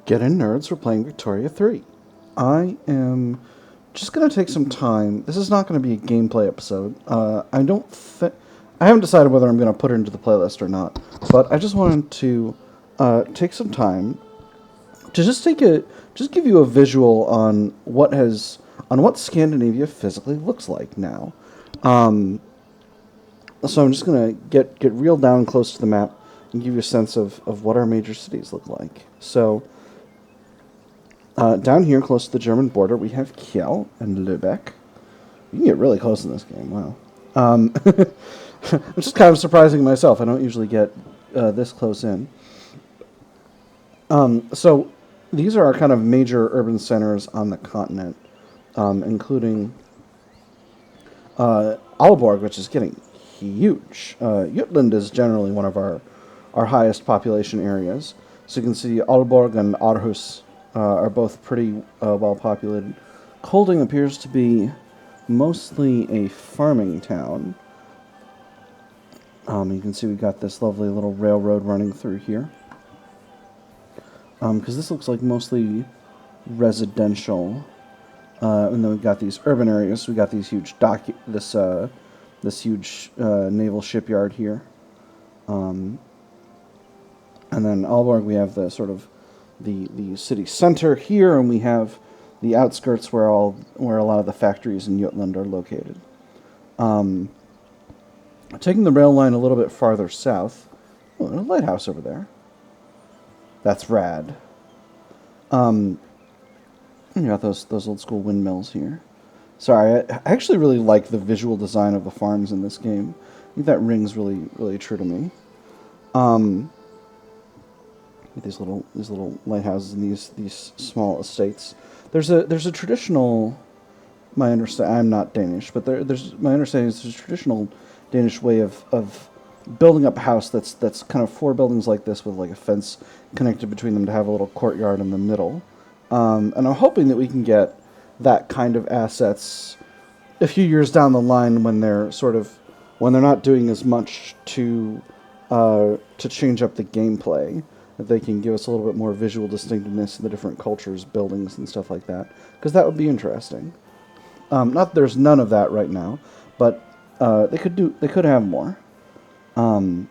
Get in, nerds, we're playing Victoria 3. I am just going to take some time. This is not going to be a gameplay episode. I haven't decided whether I'm going to put it into the playlist or not, but I just wanted to take some time to just give you a visual on what Scandinavia physically looks like now. Um, so I'm just going to get real down close to the map and give you a sense of what our major cities look like. So down here, close to the German border, we have Kiel and Lübeck. You can get really close in this game. Wow. It's just kind of surprising myself. I don't usually get this close in. So these are our kind of major urban centers on the continent, including Aalborg, which is getting huge. Jutland is generally one of our highest population areas. So you can see Aalborg and Aarhus are both pretty well populated. Kolding appears to be mostly a farming town. You can see we got this lovely little railroad running through here. Because this looks like mostly residential. And then we've got these urban areas. We got these huge this huge naval shipyard here. And then Aalborg, we have the sort of the city center here, and we have the outskirts where a lot of the factories in Jutland are located. Taking the rail line a little bit farther south, there's a lighthouse over there. That's rad. You got those old school windmills here. Sorry, I actually really like the visual design of the farms in this game. I think that rings really true to me. These little lighthouses and these small estates. There's a traditional. I'm not Danish, but there's my understanding is there's a traditional Danish way of building up a house that's kind of four buildings like this with like a fence connected between them to have a little courtyard in the middle. And I'm hoping that we can get that kind of assets a few years down the line when they're not doing as much to change up the gameplay. That they can give us a little bit more visual distinctiveness in the different cultures, buildings, and stuff like that, because that would be interesting. Not that there's none of that right now, but they could have more. So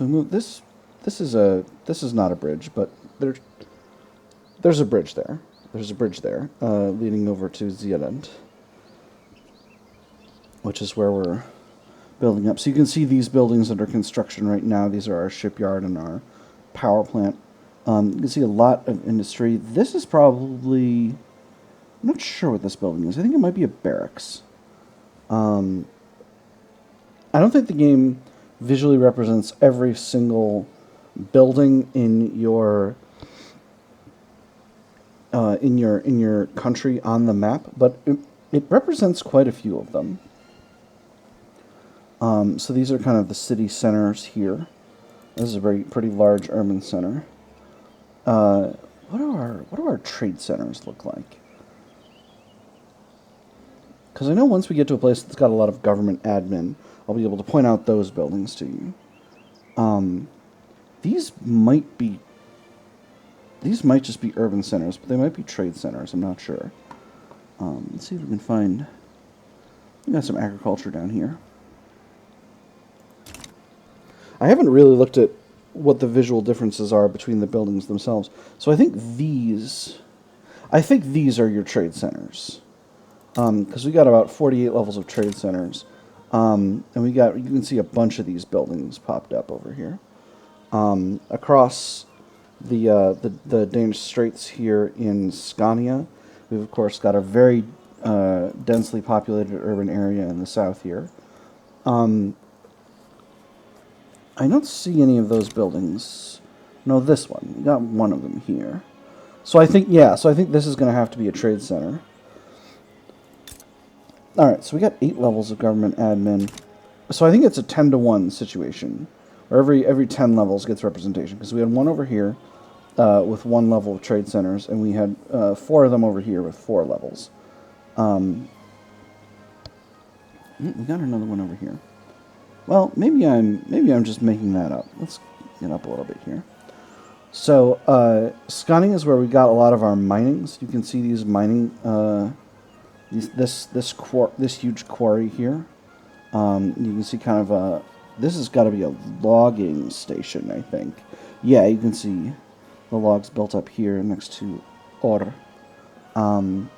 we move this. This is not a bridge, but there's a bridge there. There's a bridge there leading over to Zealand, which is where we're building up. So you can see these buildings under construction right now. These are our shipyard and our power plant. You can see a lot of industry. This is probably... I'm not sure what this building is. I think it might be a barracks. I don't think the game visually represents every single building in your country on the map, but it represents quite a few of them. So these are kind of the city centers here. This is a pretty large urban center. What do our trade centers look like? Because I know once we get to a place that's got a lot of government admin, I'll be able to point out those buildings to you. These might just be urban centers, but they might be trade centers. I'm not sure. Let's see if we can find... We got some agriculture down here. I haven't really looked at what the visual differences are between the buildings themselves. So I think these are your trade centers. Because we got about 48 levels of trade centers. And you can see a bunch of these buildings popped up over here. Across the Danish Straits here in Scania, we've of course got a very densely populated urban area in the south here. I don't see any of those buildings. No, this one. We got one of them here. So I think this is going to have to be a trade center. Alright, so we got 8 levels of government admin. So I think it's a 10-to-1 situation, where every 10 levels gets representation. Because we had one over here with 1 level of trade centers, and we had 4 of them over here with 4 levels. We got another one over here. Well, maybe I'm just making that up. Let's get up a little bit here. So, Scania is where we got a lot of our minings. You can see these mining, this huge quarry here. You can see kind of a, this has got to be a logging station, I think. Yeah, you can see the logs built up here next to ore. And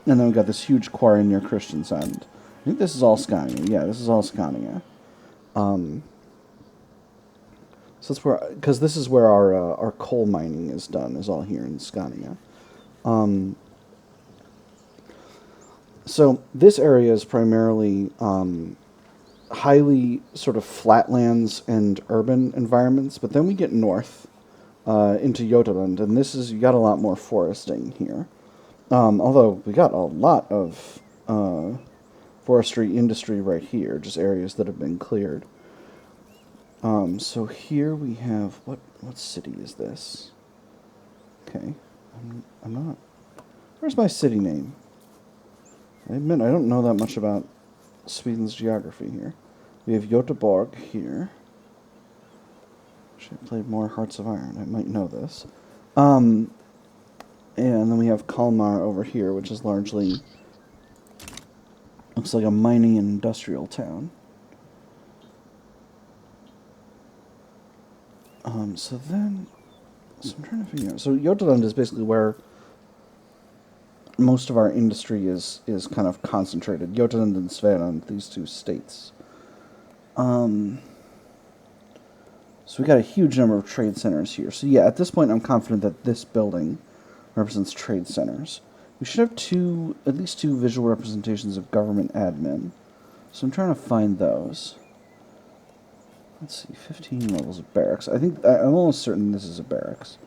then we've got this huge quarry near Christiansand. I think this is all Scania. Yeah, this is all Scania. So that's where, because this is where our coal mining is done, is all here in Scania. So this area is primarily highly sort of flatlands and urban environments, but then we get north into Jotaland, and this is, you got a lot more foresting here. Although we got a lot of forestry industry right here, just areas that have been cleared. So here we have, what city is this? Okay, I'm not, where's my city name? I admit I don't know that much about Sweden's geography here. We have Göteborg here. Should have played more Hearts of Iron, I might know this. And then we have Kalmar over here, which is largely, looks like a mining and industrial town. So I'm trying to figure out, so Götaland is basically where most of our industry is kind of concentrated. Götaland and Svealand, these two states. So we got a huge number of trade centers here. So yeah, at this point I'm confident that this building represents trade centers. We should have at least two visual representations of government admin. So I'm trying to find those. Let's see, 15 levels of barracks. I'm almost certain this is a barracks.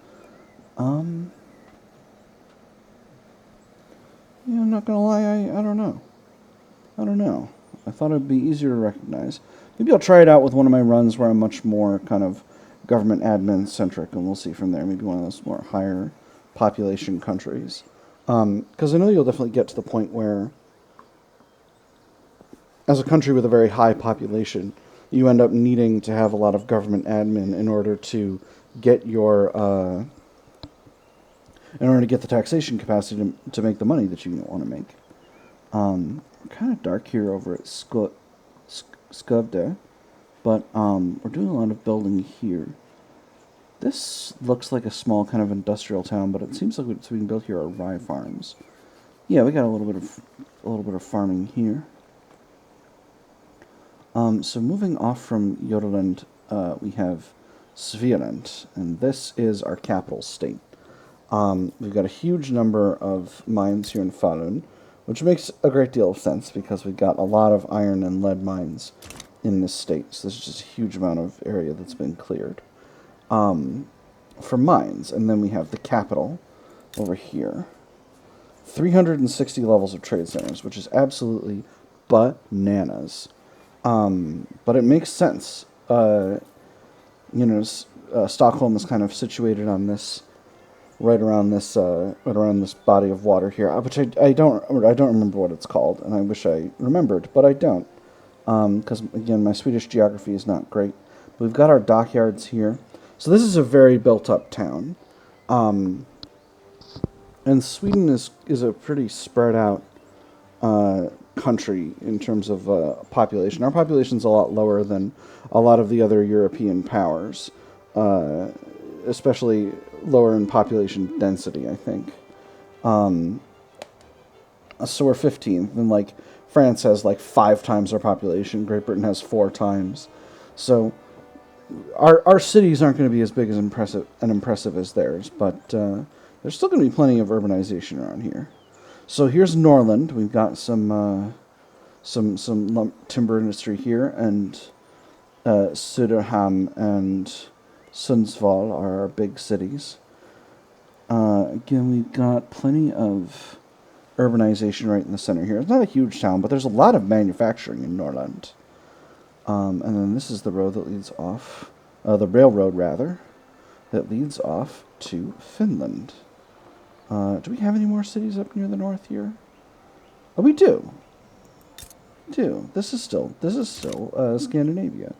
Yeah, I'm not gonna lie, I don't know. I don't know. I thought it'd be easier to recognize. Maybe I'll try it out with one of my runs where I'm much more kind of government admin centric, and we'll see from there. Maybe one of those more higher population countries. Because I know you'll definitely get to the point where, as a country with a very high population, you end up needing to have a lot of government admin in order to get your, in order to get the taxation capacity to make the money that you want to make. Kind of dark here over at Skövde, but we're doing a lot of building here. This looks like a small kind of industrial town, but it seems like what's being built here are rye farms. Yeah, we got a little bit of farming here. So moving off from Jotaland, we have Svealand, and this is our capital state. We've got a huge number of mines here in Falun, which makes a great deal of sense because we've got a lot of iron and lead mines in this state. So there's just a huge amount of area that's been cleared for mines. And then we have the capital over here. 360 levels of trade centers, which is absolutely bananas. But it makes sense. Stockholm is kind of situated on this, right around this body of water here, which I don't remember what it's called, and I wish I remembered, but I don't, because again, my Swedish geography is not great. But we've got our dockyards here, so this is a very built-up town, and Sweden is a pretty spread out country in terms of population. Our population's a lot lower than a lot of the other European powers, especially lower in population density, I think. So we're 15th, and like France has like 5 times our population. Great Britain has 4 times. So our cities aren't going to be as big as impressive as theirs, but there's still going to be plenty of urbanization around here. So here's Norrland. We've got some timber industry here, and Söderhamn and Sundsvall are our big cities. Again, we've got plenty of urbanization right in the center here. It's not a huge town, but there's a lot of manufacturing in Norrland. And then this is the road that leads off, the railroad rather, that leads off to Finland. Do we have any more cities up near the north here? Oh, we do. This is still Scandinavia.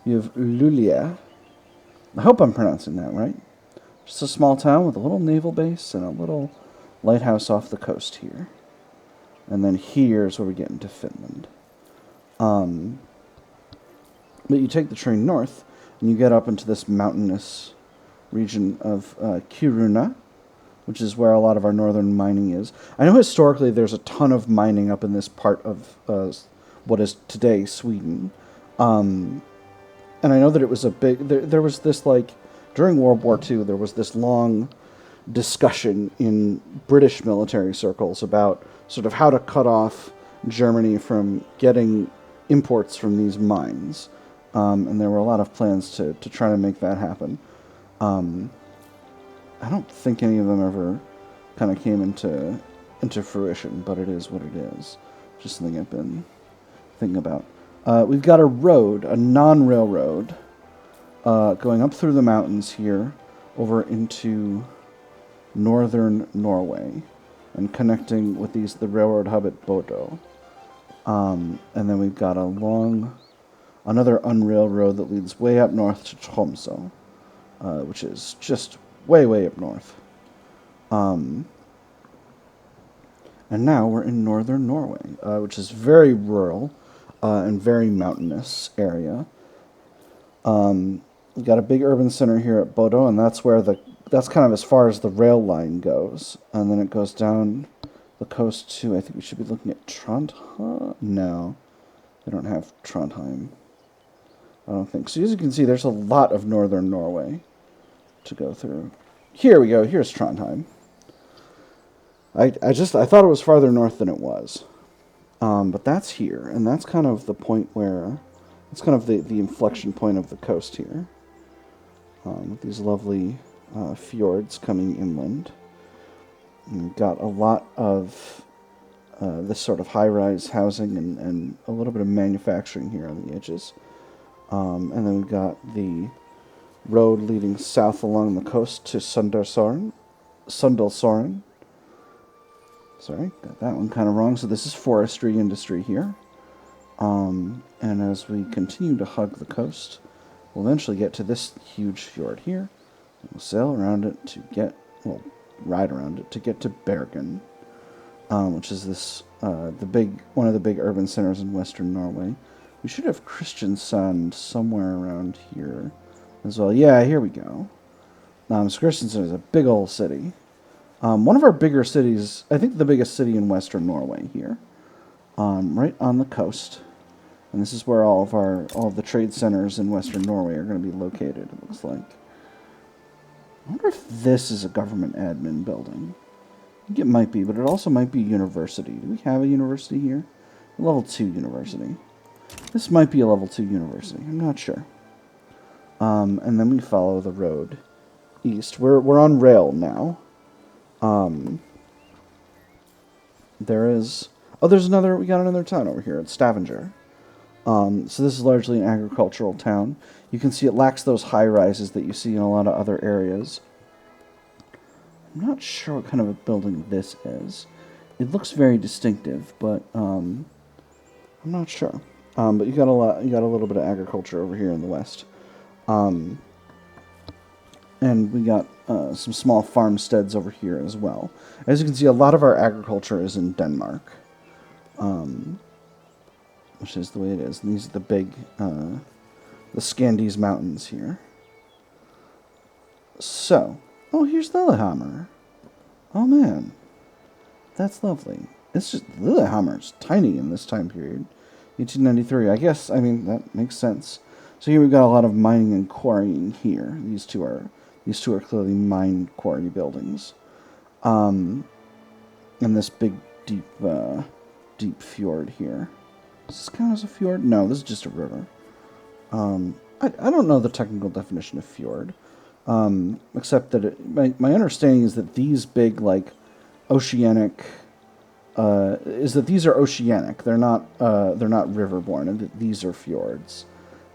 You have Luleå. I hope I'm pronouncing that right. Just a small town with a little naval base and a little lighthouse off the coast here. And then here's where we get into Finland. But you take the train north, and you get up into this mountainous region of Kiruna, which is where a lot of our northern mining is. I know historically there's a ton of mining up in this part of what is today Sweden. And I know that it was a big... There was this, like... During World War II, there was this long discussion in British military circles about sort of how to cut off Germany from getting imports from these mines. And there were a lot of plans to try to make that happen. I don't think any of them ever kind of came into fruition, but it is what it is. Just something I've been thinking about. We've got a road, a non-railroad, going up through the mountains here over into northern Norway and connecting with the railroad hub at Bodo. And then we've got another unrail road that leads way up north to Tromsø, which is just way up north. And now we're in northern Norway, which is very rural and very mountainous area. We've got a big urban center here at Bodo, and that's kind of as far as the rail line goes. And then it goes down the coast to, I think we should be looking at Trondheim? No, they don't have Trondheim. I don't think. So as you can see, there's a lot of northern Norway to go through. Here we go. Here's Trondheim. I thought it was farther north than it was. But that's here, and that's kind of the point where... It's kind of the inflection point of the coast here. With these lovely fjords coming inland. And we've got a lot of this sort of high-rise housing and a little bit of manufacturing here on the edges. And then we've got the road leading south along the coast to Sundalsoren. Sorry, got that one kind of wrong. So this is forestry industry here. And as we continue to hug the coast, we'll eventually get to this huge fjord here. And we'll sail around it ride around it to get to Bergen, which is this one of the big urban centers in western Norway. We should have Kristiansand somewhere around here as well. Yeah, here we go. So Kristiansand is a big old city. One of our bigger cities, I think the biggest city in western Norway here. Right on the coast. And this is where all of the trade centers in western Norway are going to be located, it looks like. I wonder if this is a government admin building. I think it might be, but it also might be a university. Do we have a university here? A level 2 university. This might be a level 2 university. I'm not sure. And then we follow the road east. We're on rail now. There's we got another town over here. It's Stavanger. So this is largely an agricultural town. You can see it lacks those high rises that you see in a lot of other areas. I'm not sure what kind of a building this is. It looks very distinctive, but I'm not sure. But you got a little bit of agriculture over here in the west. And we got some small farmsteads over here as well. As you can see, a lot of our agriculture is in Denmark. Which is the way it is. And these are the big, the Scandies mountains here. So, here's Lillehammer. Oh man, that's lovely. It's just, Lillehammer's tiny in this time period. 1893, I guess, that makes sense. So here we've got a lot of mining and quarrying here. These two are clearly mine quarry buildings. And this big, deep fjord here. Does this count as a fjord? No, this is just a river. I don't know the technical definition of fjord, except that my understanding is that these big, like, oceanic, these are oceanic. They're not riverborne, and that these are fjords.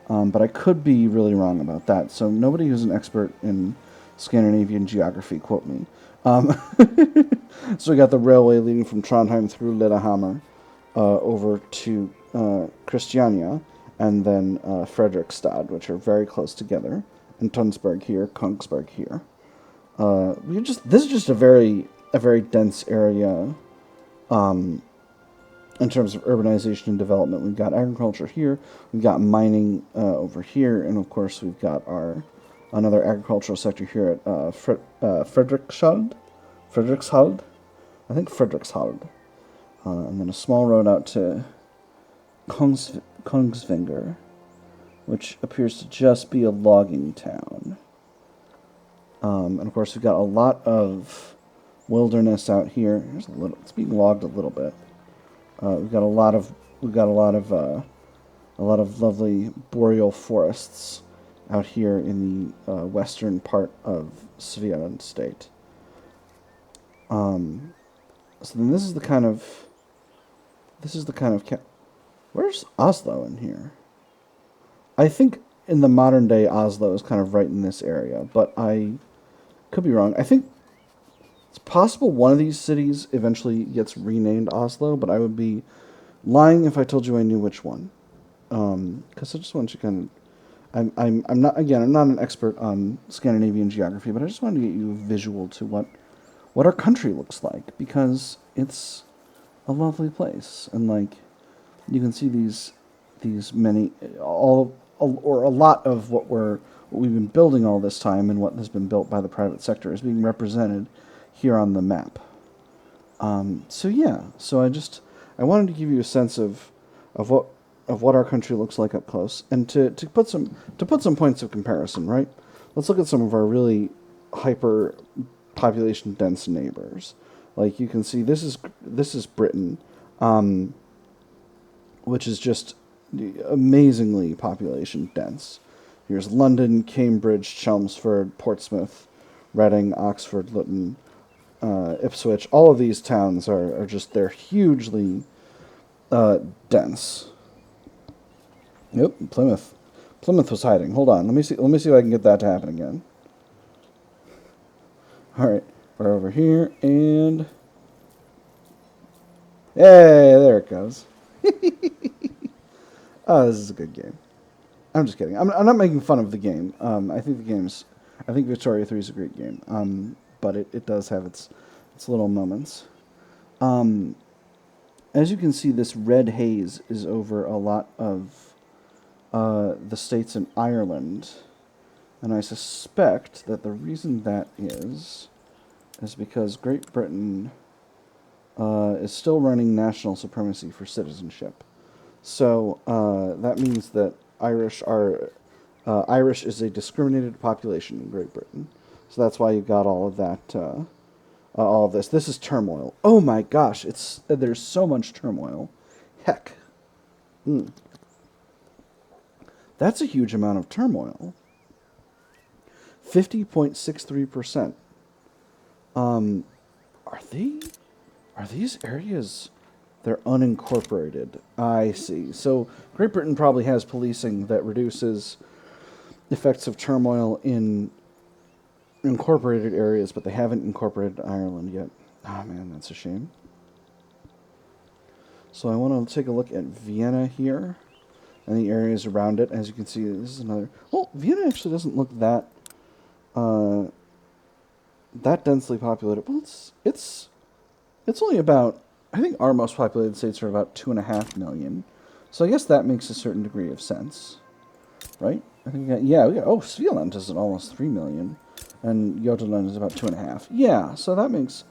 But I could be really wrong about that. So nobody who's an expert in Scandinavian geography, quote me. So we got the railway leading from Trondheim through Lillehammer over to Christiania, and then Fredrikstad, which are very close together, and Tønsberg here, Kongsberg here. This is just a very dense area. Um, in terms of urbanization and development, we've got agriculture here, we've got mining over here, and of course we've got our another agricultural sector here at Frederikshavn. Frederikshavn, I think Frederikshavn, and then a small road out to Kongsvinger, which appears to just be a logging town. And of course, we've got a lot of wilderness out here. There's a little. It's being logged a little bit. We've got a lot of lovely boreal forests out here in the western part of Svealand state. So then this is the kind of where's Oslo in here? I think in the modern day Oslo is kind of right in this area, but I could be wrong. I think it's possible one of these cities eventually gets renamed Oslo, but I would be lying if I told you I knew which one. Because I just want you to kind of, I'm not an expert on Scandinavian geography, but I just wanted to get you a visual to what our country looks like, because it's a lovely place, and like you can see these many or a lot of what we've been building all this time and what has been built by the private sector is being represented here on the map. So I wanted to give you a sense of what our country looks like up close, and to put some points of comparison. Right, let's look at some of our really hyper population dense neighbors. Like you can see, this is Britain, which is just amazingly population dense. Here's London, Cambridge, Chelmsford, Portsmouth, Reading, Oxford, Luton, Ipswich. All of these towns are just, they're hugely dense. Yep, Plymouth. Plymouth was hiding. Hold on, let me see if I can get that to happen again. All right, we're over here, and hey, there it goes. Oh, this is a good game. I'm just kidding. I'm not making fun of the game. I think Victoria 3 is a great game. But it does have its little moments. As you can see, this red haze is over a lot of the states in Ireland, and I suspect that the reason that is because Great Britain is still running national supremacy for citizenship. So that means that Irish is a discriminated population in Great Britain. So that's why you got all of that, all of this. This is turmoil. Oh my gosh, there's so much turmoil. Heck. That's a huge amount of turmoil. 50.63%. Are these areas? They're unincorporated. I see. So Great Britain probably has policing that reduces effects of turmoil in incorporated areas, but they haven't incorporated Ireland yet. Oh man, that's a shame. So I want to take a look at Vienna here and the areas around it. As you can see, this is another. Well, Vienna actually doesn't look that densely populated. Well, it's only about. I think our most populated states are about 2.5 million. So I guess that makes a certain degree of sense, right? I think we got Svealand is at almost 3 million, and Götaland is about 2.5. Yeah, so that makes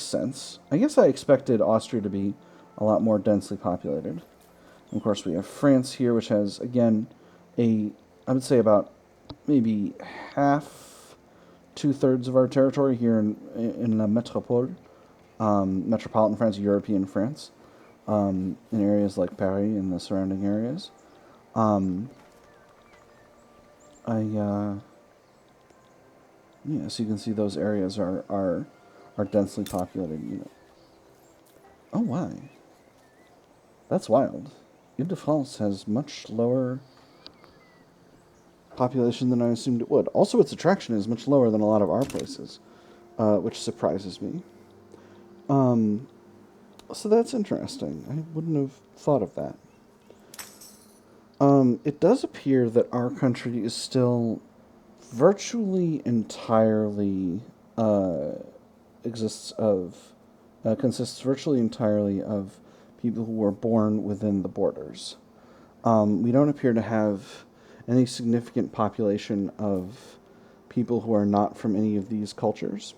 sense. I guess I expected Austria to be a lot more densely populated. And of course, we have France here, which has again I would say about maybe half, 2/3 of our territory here in La Métropole. Metropolitan France, European France, in areas like Paris and the surrounding areas. So you can see those areas are densely populated. Oh, why? That's wild. Ile-de-France has much lower population than I assumed it would. Also, its attraction is much lower than a lot of our places, which surprises me. So that's interesting. I wouldn't have thought of that. It does appear that our country is still virtually entirely uh, exists of consists virtually entirely of people who were born within the borders. We don't appear to have any significant population of people who are not from any of these cultures,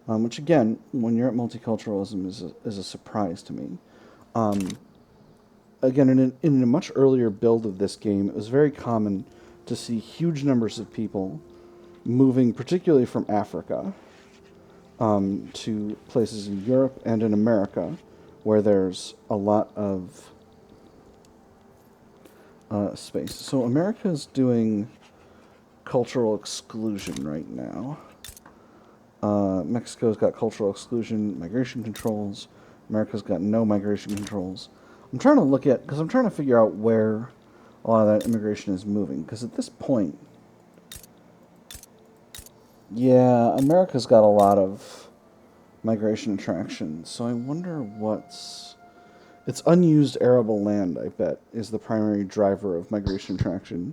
which again, when you're at multiculturalism, is a surprise to me. Um, Again, in a much earlier build of this game, it was very common to see huge numbers of people moving, particularly from Africa, to places in Europe and in America, where there's a lot of space. So America's doing cultural exclusion right now. Mexico's got cultural exclusion, migration controls. America's got no migration controls. I'm trying to look at, because I'm trying to figure out where a lot of that immigration is moving. Because at this point, yeah, America's got a lot of migration attraction. So I wonder what's... It's unused arable land, I bet, is the primary driver of migration attraction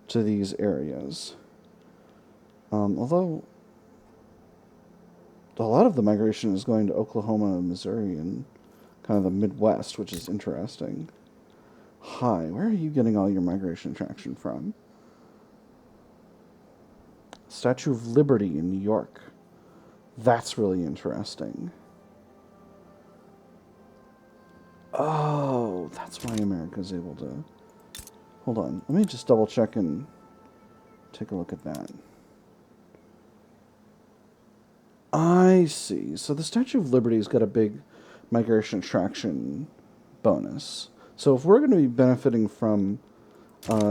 to these areas. Although a lot of the migration is going to Oklahoma and Missouri and kind of the Midwest, which is interesting. Hi, where are you getting all your migration attraction from? Statue of Liberty in New York. That's really interesting. Oh, that's why America's able to... Hold on, let me just double check and take a look at that. I see. So the Statue of Liberty's got a big migration attraction bonus. So if we're going to be benefiting from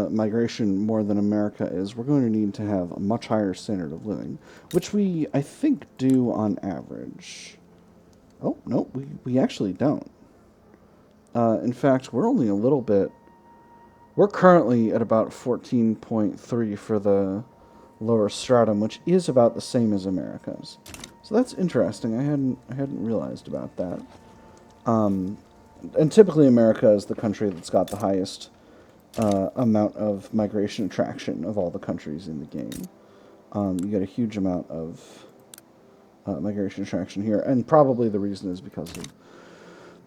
migration more than America is, we're going to need to have a much higher standard of living, which we, I think, do on average. Oh, no, we actually don't. In fact, we're only a little bit... We're currently at about 14.3 for the lower stratum, which is about the same as America's. So that's interesting. I hadn't realized about that. And typically America is the country that's got the highest amount of migration attraction of all the countries in the game. You get a huge amount of migration attraction here, and probably the reason is because of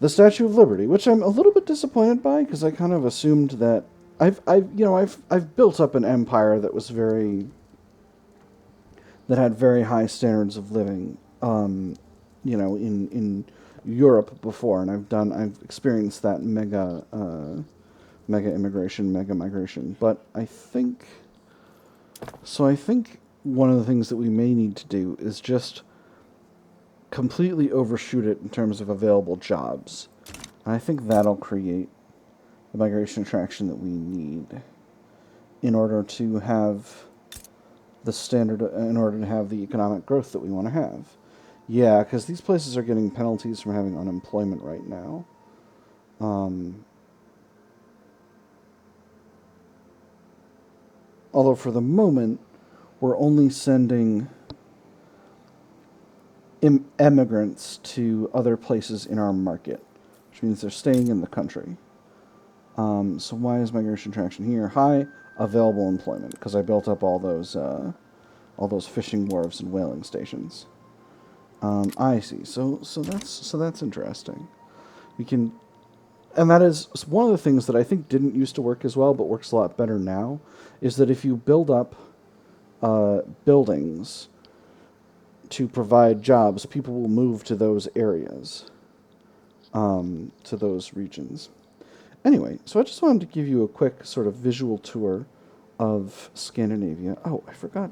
the Statue of Liberty, which I'm a little bit disappointed by, because I kind of assumed that I've built up an empire that was that had very high standards of living, in Europe before, and I've experienced that mega immigration, mega migration. But I think one of the things that we may need to do is just completely overshoot it in terms of available jobs. And I think that'll create the migration attraction that we need in order to have the economic growth that we want to have. Yeah, because these places are getting penalties from having unemployment right now. Although for the moment, we're only sending immigrants to other places in our market, which means they're staying in the country. So why is migration attraction here? High available employment, because I built up all those fishing wharves and whaling stations. I see. So that's interesting. We can, and that is one of the things that I think didn't used to work as well, but works a lot better now, is that if you build up buildings to provide jobs, people will move to those areas, to those regions. Anyway, so I just wanted to give you a quick sort of visual tour of Scandinavia. Oh, I forgot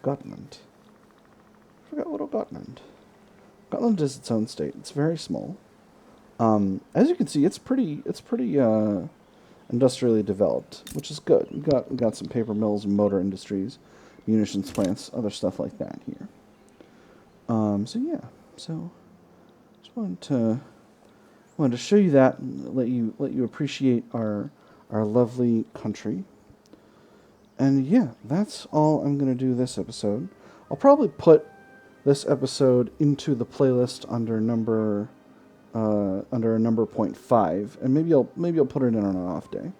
Gotland. I forgot little Gotland. Gotland is its own state. It's very small. As you can see, it's pretty industrially developed, which is good. We got some paper mills, motor industries, munitions plants, other stuff like that here. So just wanted to show you that, and let you appreciate our lovely country. And yeah, that's all I'm going to do this episode. I'll probably put this episode into the playlist under a number 0.5, and maybe I'll put it in on an off day.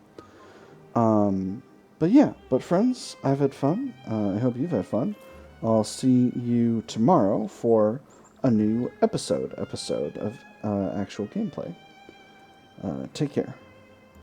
But friends, I've had fun. I hope you've had fun. I'll see you tomorrow for a new episode of actual gameplay. Take care.